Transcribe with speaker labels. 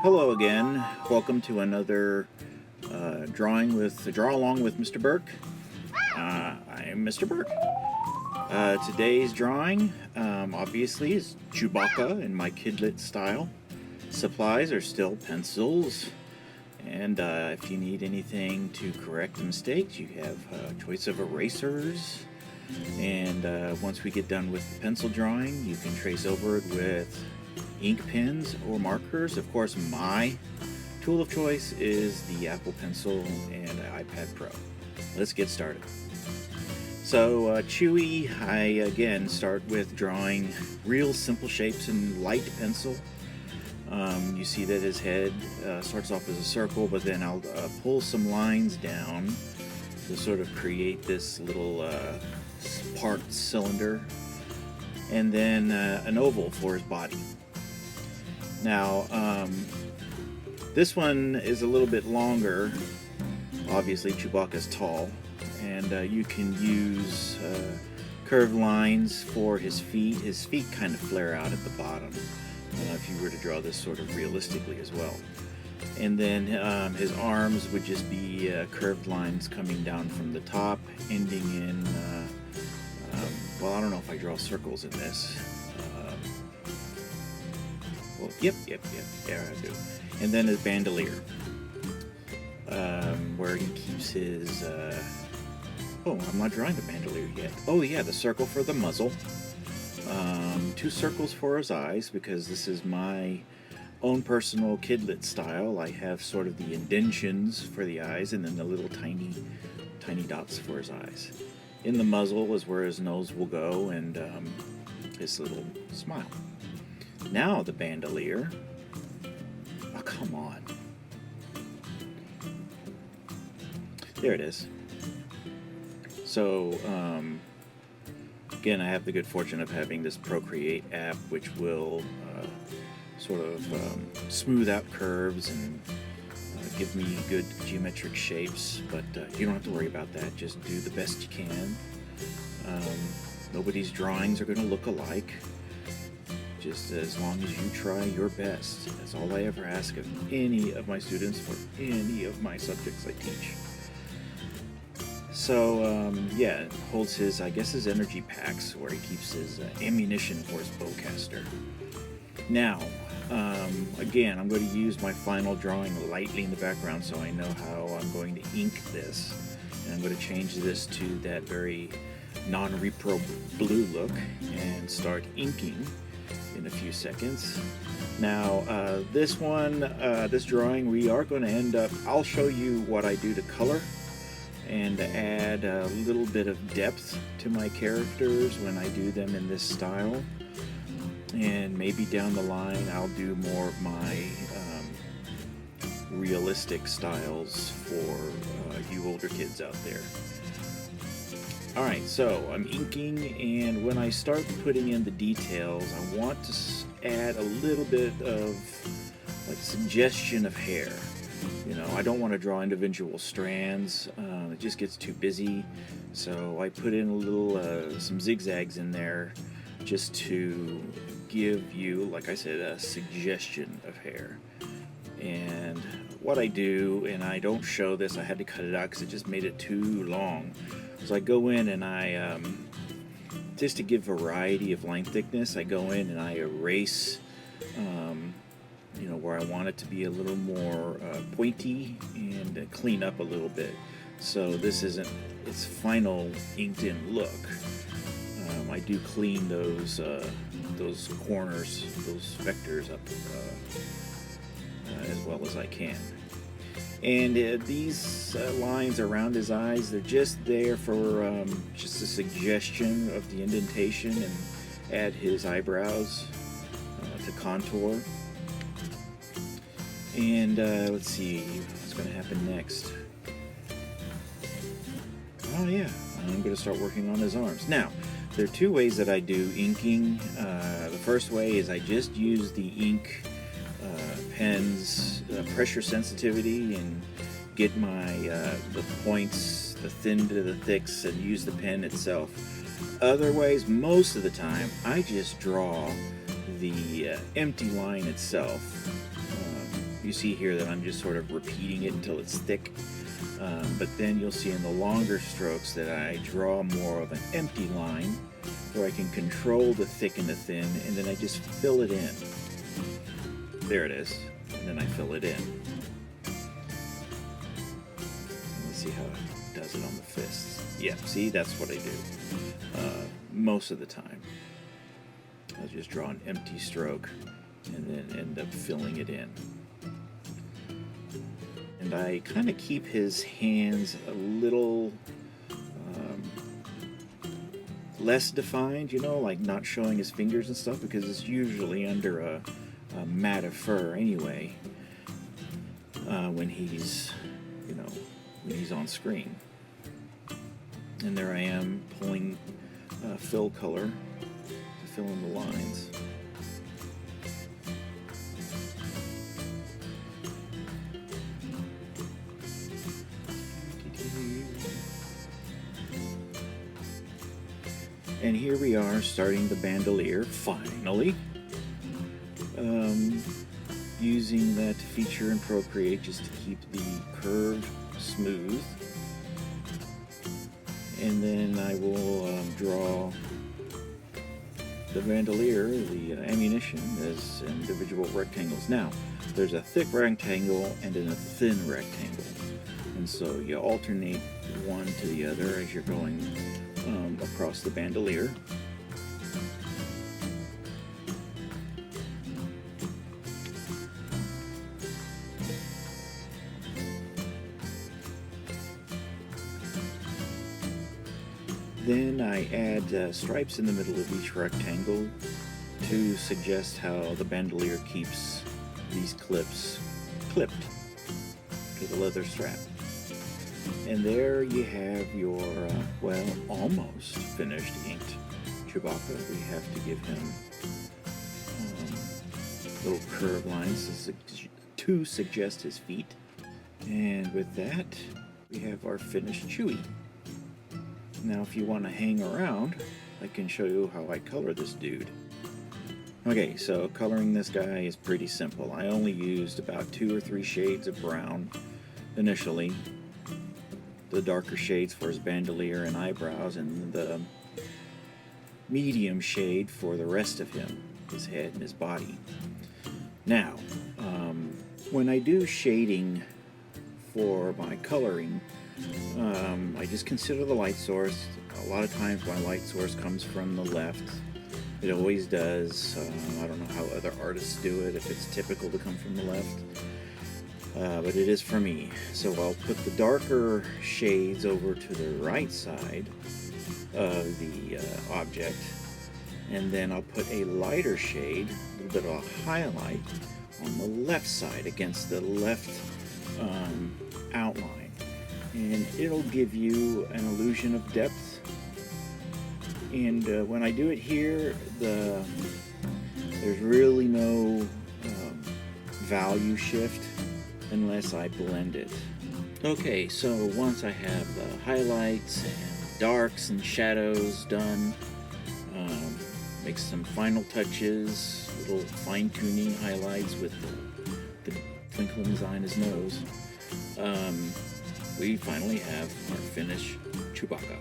Speaker 1: Hello again. Welcome to another draw along with Mr. Burk. I am Mr. Burk. Today's drawing, obviously, is Chewbacca in my Kidlit style. Supplies are still pencils, and if you need anything to correct the mistakes, you have a choice of erasers. And once we get done with the pencil drawing, you can trace over it with ink pens or markers. Of course, my tool of choice is the Apple Pencil and iPad Pro. Let's get started. So Chewy, I again start with drawing real simple shapes in light pencil. You see that his head starts off as a circle, but then I'll pull some lines down to sort of create this little part cylinder, and then an oval for his body. Now, this one is a little bit longer. Obviously, Chewbacca's tall, and you can use curved lines for his feet. His feet kind of flare out at the bottom, if you were to draw this sort of realistically as well. And then his arms would just be curved lines coming down from the top, ending in, well, I don't know if I draw circles in this. Well, yep, there I do. And then his bandolier, where he keeps his, oh, I'm not drawing the bandolier yet. Oh yeah, the circle for the muzzle. 2 circles for his eyes, because this is my own personal Kidlit style. I have sort of the indentions for the eyes, and then the little tiny dots for his eyes. In the muzzle is where his nose will go, and his little smile. Now the bandolier. Oh, come on. There it is. So, again, I have the good fortune of having this Procreate app, which will sort of smooth out curves and give me good geometric shapes, but you don't have to worry about that. Just do the best you can. Nobody's drawings are going to look alike. Just as long as you try your best. That's all I ever ask of any of my students for any of my subjects I teach. So, yeah, it holds his, I guess, his energy packs, where he keeps his ammunition for his bowcaster. Now, again, I'm going to use my final drawing lightly in the background so I know how I'm going to ink this. And I'm going to change this to that very non-repro blue look and start inking in a few seconds. Now, this one, this drawing, we are going to end up, I'll show you what I do to color and add a little bit of depth to my characters when I do them in this style. And maybe down the line I'll do more of my realistic styles for you older kids out there. Alright, so I'm inking, and when I start putting in the details, I want to add a little bit of like suggestion of hair. You know, I don't want to draw individual strands. It just gets too busy. So I put in a little some zigzags in there just to give you, like I said, a suggestion of hair. And what I do, and I don't show this, I had to cut it out because it just made it too long. So I go in and I, just to give variety of line thickness, I go in and I erase, you know, where I want it to be a little more pointy, and clean up a little bit. So this isn't its final inked in look. I do clean those corners, those vectors up as well as I can. And these lines around his eyes, they're just there for just a suggestion of the indentation, and add his eyebrows to contour. And let's see what's going to happen next. Oh yeah, I'm going to start working on his arms. Now, there are 2 ways that I do inking. The first way is I just use the ink pen's pressure sensitivity and get my the points, the thin to the thicks, and use the pen itself. Other ways, most of the time, I just draw the empty line itself. You see here that I'm just sort of repeating it until it's thick. But then you'll see in the longer strokes that I draw more of an empty line where I can control the thick and the thin, and then I just fill it in. There it is. And then I fill it in. Let's see how it does it on the fists. Yeah, see, that's what I do most of the time. I'll just draw an empty stroke and then end up filling it in. And I kind of keep his hands a little less defined, you know, like not showing his fingers and stuff, because it's usually under a mat of fur anyway when he's, you know, when he's on screen. And there I am pulling fill color to fill in the lines. And here we are starting the bandolier, finally. Using that feature in Procreate just to keep the curve smooth. And then I will draw the bandolier, the ammunition, as individual rectangles. Now, there's a thick rectangle and then a thin rectangle. And so you alternate one to the other as you're going across the bandolier. Then I add stripes in the middle of each rectangle to suggest how the bandolier keeps these clips clipped to the leather strap. And there you have your, well, almost finished inked Chewbacca. We have to give him little curve lines to suggest his feet. And with that, we have our finished Chewie. Now, if you want to hang around, I can show you how I color this dude. Okay, so coloring this guy is pretty simple. I only used about 2 or 3 shades of brown initially. The darker shades for his bandolier and eyebrows, and the medium shade for the rest of him, his head and his body. Now, when I do shading for my coloring, I just consider the light source. A lot of times my light source comes from the left. It always does. I don't know how other artists do it, if it's typical to come from the left. But it is for me. So I'll put the darker shades over to the right side of the object, and then I'll put a lighter shade, a little bit of a highlight, on the left side against the left outline. And it'll give you an illusion of depth. And when I do it here, there's really no value shift unless I blend it. Okay, so once I have the highlights and darks and shadows done, make some final touches, little fine-tuning highlights with the twinkling on his nose, we finally have our finished Chewbacca.